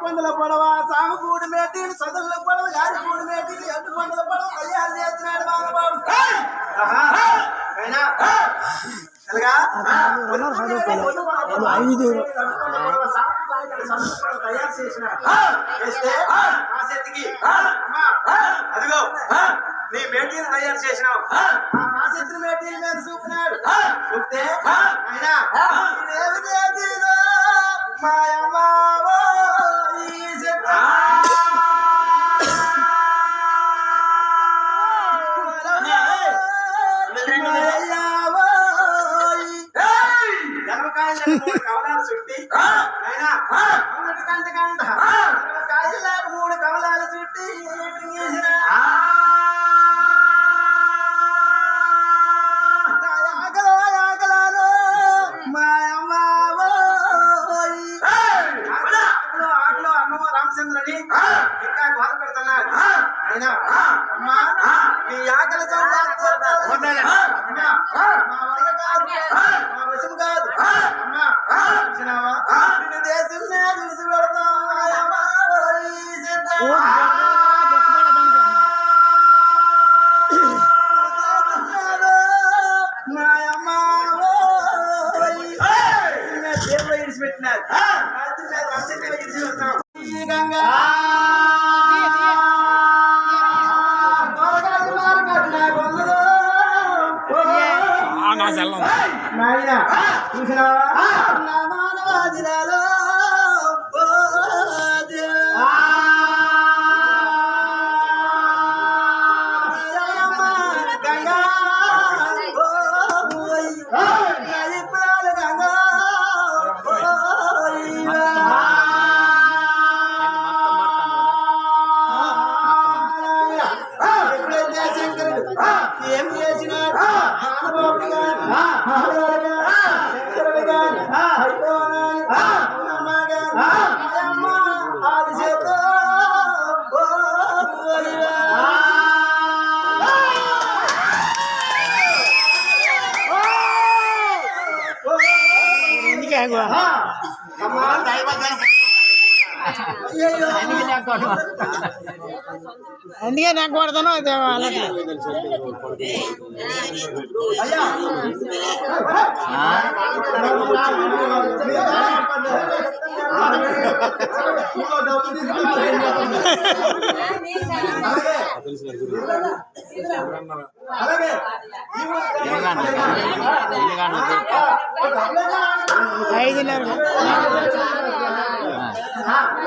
కొండల పడవ సాము కూడి మేటీలు సదుల పడవ యారి కూడి మేటీలు ఎట్టు కొండల పడవ తయారు చేస్తున్నాడు మానవాడు తయారు చేసినాడు అదిగో నీ మేటీలు తయారు చేసినావు మా శత్రు మేటీల మీద చూపినాడు చూస్తే అయినా మాయమావో కవలాలు చుట్టి అయినా కంట కంట కాయలు 3 కవలాలు చుట్టి రామచంద్రని ఇంకా బాధ పెడుతున్నాడు అయినా అమ్మా నీ ఆకలి మా వశం కాదు అమ్మా చూసినావా దేశం చూసి పెడతాం దేవుడు ఇడిచిపెట్టినారు ఇడిచి పెడతాం చూసినావా ఏం చేసినాడు ఆది చేతో అందుకే నాకు కొడతాను అలాగే అలాగే 5:30